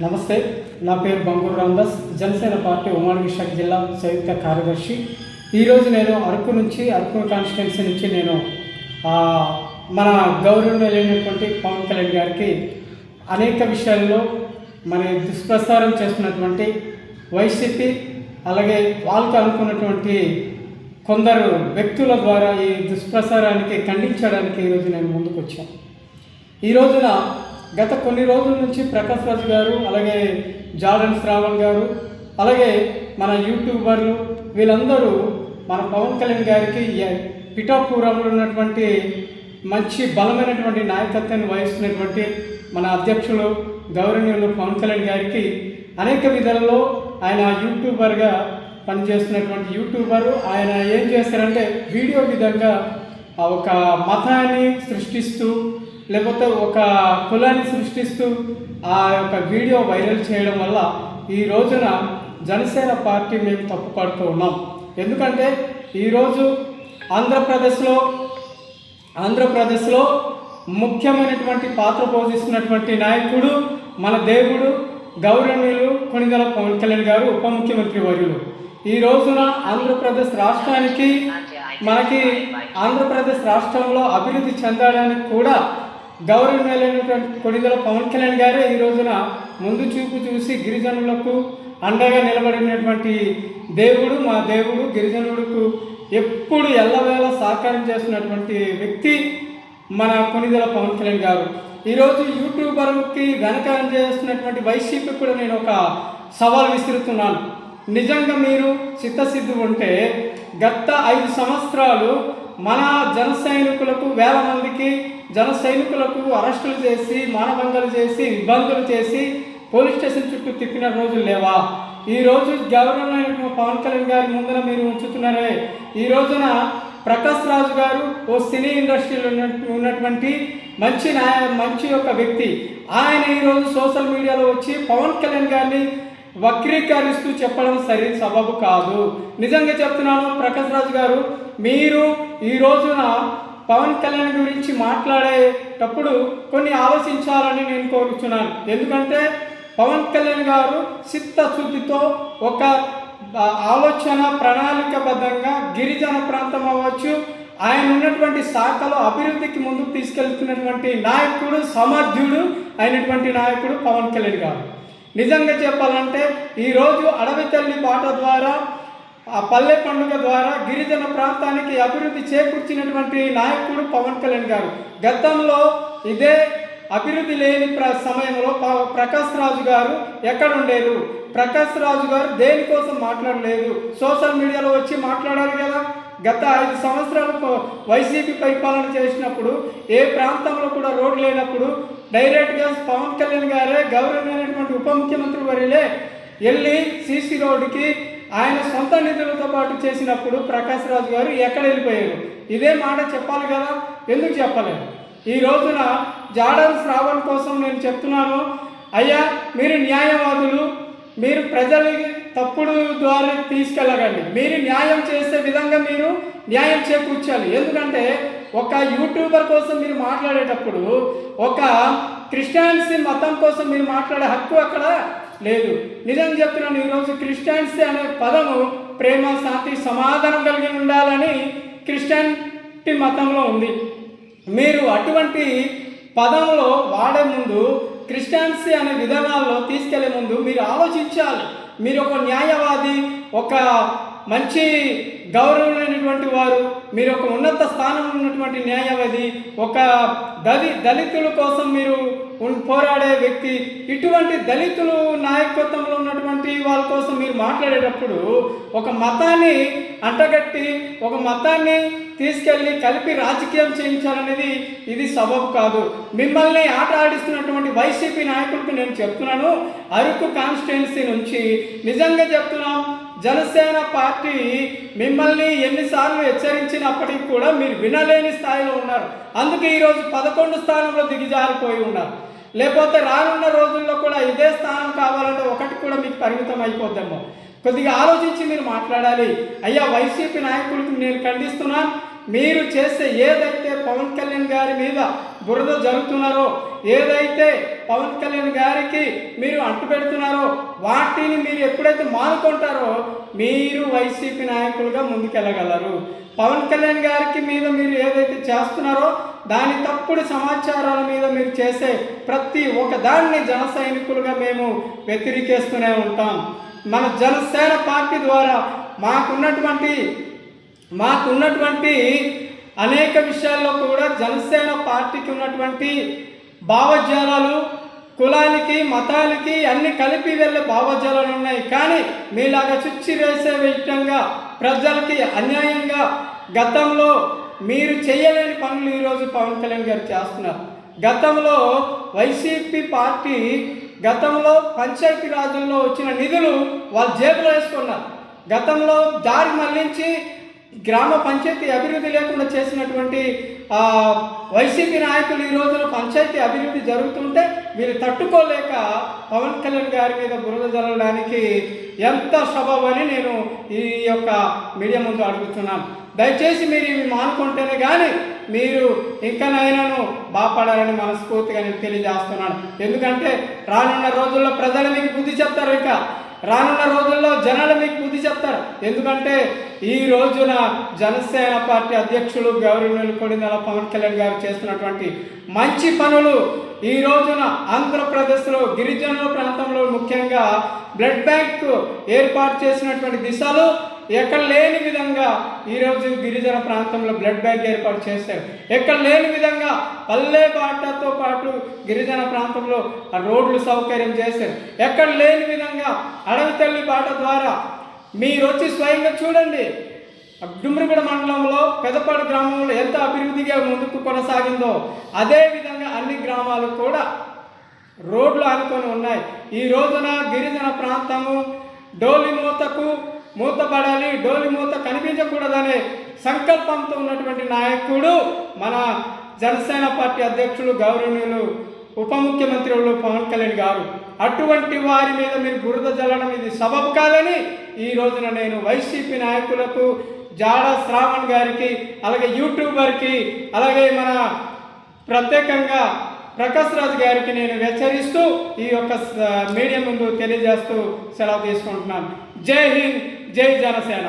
నమస్తే, నా పేరు బంగూరు రామదాస్, జనసేన పార్టీ ఉమ్మడి విశాఖ జిల్లా సంయుక్త కార్యదర్శి. ఈరోజు నేను అరకు కాన్స్టిట్యున్సీ నుంచి నేను మన గౌరవనీయులైనటువంటి పవన్ కళ్యాణ్ గారికి అనేక విషయాల్లో మన దుష్ప్రచారం చేస్తున్నటువంటి వైసీపీ, అలాగే వాళ్ళకు అనుకున్నటువంటి కొందరు వ్యక్తుల ద్వారా ఈ దుష్ప్రచారానికి ఖండించడానికి ఈరోజు నేను ముందుకు వచ్చాను. ఈ రోజున గత కొన్ని రోజుల నుంచి ప్రకాష్ రాజు గారు, అలాగే జార్డన్ శ్రావణ్ గారు, అలాగే మన యూట్యూబర్లు వీళ్ళందరూ మన పవన్ కళ్యాణ్ గారికి పిఠాపురంలో ఉన్నటువంటి మంచి బలమైనటువంటి నాయకత్వాన్ని వహిస్తున్నటువంటి మన అధ్యక్షులు గౌరవనీయులు పవన్ కళ్యాణ్ గారికి అనేక విధాలలో ఆయన యూట్యూబర్గా పనిచేస్తున్నటువంటి యూట్యూబరు ఆయన ఏం చేస్తారంటే వీడియో విధంగా ఒక మతాన్ని సృష్టిస్తూ, లేకపోతే ఒక కులాన్ని సృష్టిస్తూ ఆ యొక్క వీడియో వైరల్ చేయడం వల్ల ఈ రోజున జనసేన పార్టీ మేము తప్పుపడుతూ ఉన్నాం. ఎందుకంటే ఈరోజు ఆంధ్రప్రదేశ్లో ముఖ్యమైనటువంటి పాత్ర పోషిస్తున్నటువంటి నాయకుడు మన దేవుడు గౌరవనీయులు కొణిదెల పవన్ కళ్యాణ్ గారు, ఉప ముఖ్యమంత్రి వర్యులు. ఈ రోజున ఆంధ్రప్రదేశ్ రాష్ట్రంలో అభివృద్ధి చెందడానికి కూడా గౌరవనీయులైనటువంటి కొణిదెల పవన్ కళ్యాణ్ గారే ఈ రోజున ముందు చూపు చూసి గిరిజనులకు అండగా నిలబడినటువంటి దేవుడు, మా దేవుడు గిరిజనులకు ఎప్పుడు ఎల్లవేళ సహకారం చేస్తున్నటువంటి వ్యక్తి మన కొణిదెల పవన్ కళ్యాణ్ గారు. ఈరోజు యూట్యూబర్కి వెనకాలం చేస్తున్నటువంటి వైసీపీ కూడా నేను ఒక సవాల్ విసురుతున్నాను. నిజంగా మీరు చిత్తశుద్ధి ఉంటే గత 5 సంవత్సరాలు మన జన సైనికులకు వేల మందికి జన సైనికులకు అరెస్టులు చేసి, మానభంగాలు చేసి, ఇబ్బందులు చేసి పోలీస్ స్టేషన్ చుట్టూ తిప్పిన రోజులు లేవా? ఈరోజు గౌరవమైనటువంటి పవన్ కళ్యాణ్ గారి ముందున మీరు ఉంచుతున్నారే. ఈ రోజున ప్రకాష్ రాజు గారు ఓ సినీ ఇండస్ట్రీలో ఉన్నటువంటి మంచి ఒక వ్యక్తి. ఆయన ఈరోజు సోషల్ మీడియాలో వచ్చి పవన్ కళ్యాణ్ గారిని వక్రీకరిస్తూ చెప్పడం సరైన సబబు కాదు. నిజంగా చెప్తున్నాను ప్రకాష్ రాజు గారు, మీరు ఈ రోజున పవన్ కళ్యాణ్ గురించి మాట్లాడేటప్పుడు కొన్ని ఆలోచించాలని నేను కోరుతున్నాను. ఎందుకంటే పవన్ కళ్యాణ్ గారు చిత్తశుద్ధితో ఒక ఆలోచన ప్రణాళికబద్ధంగా గిరిజన ప్రాంతం అవ్వచ్చు, ఆయన ఉన్నటువంటి శాఖలో అభివృద్ధికి ముందుకు తీసుకెళ్తున్నటువంటి నాయకుడు, సమర్థుడు అయినటువంటి నాయకుడు పవన్ కళ్యాణ్ గారు. నిజంగా చెప్పాలంటే ఈరోజు అడవి తల్లి పాట ద్వారా, ఆ పల్లె పండుగ ద్వారా గిరిజన ప్రాంతానికి అభివృద్ధి చేకూర్చినటువంటి నాయకుడు పవన్ కళ్యాణ్ గారు. గతంలో ఇదే అభివృద్ధి లేని సమయంలో ప్రకాష్ రాజు గారు ఎక్కడ ఉండేరు? ప్రకాష్ రాజు గారు దేనికోసం మాట్లాడలేదు? సోషల్ మీడియాలో వచ్చి మాట్లాడారు కదా. గత 5 సంవత్సరాలు వైసీపీ పరిపాలన చేసినప్పుడు ఏ ప్రాంతంలో కూడా రోడ్డు లేనప్పుడు డైరెక్ట్గా పవన్ కళ్యాణ్ గారే గౌరవమైనటువంటి ఉప ముఖ్యమంత్రి వర్యులే వెళ్ళి సీసీ రోడ్డుకి ఆయన సొంత నిధులతో పాటు చేసినప్పుడు ప్రకాష్ రాజు గారు ఎక్కడ వెళ్ళిపోయారు? ఇదే మాట చెప్పాలి కదా, ఎందుకు చెప్పలేదు? ఈ రోజున జార్డన్ శ్రావణ్ కోసం నేను చెప్తున్నాను, అయ్యా మీరు న్యాయవాదులు, మీరు ప్రజలకి తప్పుడు ద్వారా తీసుకెళ్ళకండి. మీరు న్యాయం చేసే విధంగా మీరు న్యాయం చేకూర్చాలి. ఎందుకంటే ఒక యూట్యూబర్ కోసం మీరు మాట్లాడేటప్పుడు ఒక క్రిస్టియన్సీ మతం కోసం మీరు మాట్లాడే హక్కు అక్కడ లేదు. నిజం చెప్తున్నాను, ఈరోజు క్రిస్టియన్సీ అనే పదము ప్రేమ, శాంతి, సమాధానం కలిగి ఉండాలని క్రిస్టియన్టీ మతంలో ఉంది. మీరు అటువంటి పదంలో వాడే ముందు, క్రిస్టియన్సీ అనే విధానాల్లో తీసుకెళ్లే ముందు మీరు ఆలోచించాలి. మీరు ఒక న్యాయవాది, ఒక మంచి గౌరవమైనటువంటి వారు, మీరు ఒక ఉన్నత స్థానంలో ఉన్నటువంటి న్యాయవాది, ఒక దళితుల కోసం మీరు పోరాడే వ్యక్తి. ఇటువంటి దళితులు నాయకత్వంలో ఉన్నటువంటి వాళ్ళ కోసం మీరు మాట్లాడేటప్పుడు ఒక మతాన్ని అంటగట్టి, ఒక మతాన్ని తీసుకెళ్ళి కలిపి రాజకీయం చేయించాలనేది ఇది సబబు కాదు. మిమ్మల్ని ఆట ఆడిస్తున్నటువంటి వైసీపీ నాయకులకు నేను చెప్తున్నాను, అరకు కాన్స్టిట్యున్సీ నుంచి నిజంగా చెప్తున్నాం, జనసేన పార్టీ మిమ్మల్ని ఎన్నిసార్లు హెచ్చరించినప్పటికీ కూడా మీరు వినలేని స్థాయిలో ఉన్నారు. అందుకే ఈరోజు 11 స్థానంలో దిగజారిపోయి ఉన్నారు. లేకపోతే రానున్న రోజుల్లో కూడా ఇదే స్థానం కావాలంటే ఒకటి కూడా మీకు పరిమితం అయిపోద్దేమో. కొద్దిగా ఆలోచించి మీరు మాట్లాడాలి. అయ్యా వైసీపీ నాయకులకు నేను ఖండిస్తున్నాను, మీరు చేసే ఏదైతే పవన్ కళ్యాణ్ గారి మీద బురద జరుగుతున్నారో, ఏదైతే పవన్ కళ్యాణ్ గారికి మీరు అంటుపెడుతున్నారో వాటిని మీరు ఎప్పుడైతే మానుకుంటారో మీరు వైసీపీ నాయకులుగా ముందుకెళ్ళగలరు. పవన్ కళ్యాణ్ గారికి మీద మీరు ఏదైతే చేస్తున్నారో దాని తప్పుడు సమాచారాల మీద మీరు చేసే ప్రతి ఒక్క దాన్ని జన సైనికులుగా మేము వ్యతిరేకిస్తూనే ఉంటాం. మన జనసేన పార్టీ ద్వారా మాకున్నటువంటి అనేక విషయాల్లో కూడా జనసేన పార్టీకి ఉన్నటువంటి భావజాలాలు కులానికి మతాలకి అన్ని కలిపి వెళ్ళే భావజాలాలు ఉన్నాయి. కానీ మీలాగా చుచ్చి వేసే విధంగా ప్రజలకి అన్యాయంగా గతంలో మీరు చేయలేని పనులు ఈరోజు పవన్ కళ్యాణ్ గారు చేస్తున్నారు. గతంలో వైసీపీ పార్టీ గతంలో పంచాయతీ రాజుల్లో వచ్చిన నిధులు వాళ్ళ జేబులో వేసుకున్నారు. గతంలో దారి మళ్లించి గ్రామ పంచాయతీ అభివృద్ధి లేకుండా చేసినటువంటి వైసీపీ నాయకులు ఈ రోజున పంచాయతీ అభివృద్ధి జరుగుతుంటే వీళ్ళు తట్టుకోలేక పవన్ కళ్యాణ్ గారి మీద బురద జల్లడానికి ఎంత సబబని నేను ఈ యొక్క మీడియా ముందు అడుగుతున్నాను. దయచేసి మీరు ఇవి మానుకుంటేనే కానీ మీరు ఇంకనైనాను బాగుపడాలని మనస్ఫూర్తిగా నేను తెలియజేస్తున్నాను. ఎందుకంటే రానున్న రోజుల్లో ప్రజలు మీకు బుద్ధి చెప్తారు, ఇంకా రానున్న రోజుల్లో జనాలు మీకు బుద్ధి చెప్తారు. ఎందుకంటే ఈ రోజున జనసేన పార్టీ అధ్యక్షులు గౌరవనీయులు కొణిదెల పవన్ కళ్యాణ్ గారు చేస్తున్నటువంటి మంచి పనులు ఈ రోజున ఆంధ్రప్రదేశ్లో గిరిజనుల ప్రాంతంలో ముఖ్యంగా బ్లడ్ బ్యాంక్ ఏర్పాటు చేసినటువంటి దిశలు ఎక్కడ లేని విధంగా ఈరోజు గిరిజన ప్రాంతంలో బ్లడ్ బ్యాంక్ ఏర్పాటు చేశారు. ఎక్కడ లేని విధంగా పల్లె బాటతో పాటు గిరిజన ప్రాంతంలో రోడ్లు సౌకర్యం చేశారు. ఎక్కడ లేని విధంగా అడవి తల్లి బాట ద్వారా మీరు వచ్చి స్వయంగా చూడండి. డుమ్రిగూడ మండలంలో పెదపాడు గ్రామంలో ఎంత అభివృద్ధిగా ముందుకు కొనసాగిందో అదేవిధంగా అన్ని గ్రామాలు కూడా రోడ్లు ఆనుకొని ఉన్నాయి. ఈ రోజున గిరిజన ప్రాంతము డోలి మూతపడాలి, డోలి మూత కనిపించకూడదనే సంకల్పంతో ఉన్నటువంటి నాయకుడు మన జనసేన పార్టీ అధ్యక్షులు గౌరవనీయులు ఉప ముఖ్యమంత్రులు పవన్ కళ్యాణ్ గారు. అటువంటి వారి మీద మీరు బురద జల్లడం ఇది సబబు కాదని ఈ రోజున నేను వైసీపీ నాయకులకు జాడ శ్రావణ్ గారికి, అలాగే యూట్యూబర్కి, అలాగే మన ప్రత్యేకంగా ప్రకాష్ రాజ్ గారికి నేను హెచ్చరిస్తూ ఈ యొక్క మీడియా ముందు తెలియజేస్తూ సెలవు తీసుకుంటున్నాను. జై హింద్, జై జనసేన.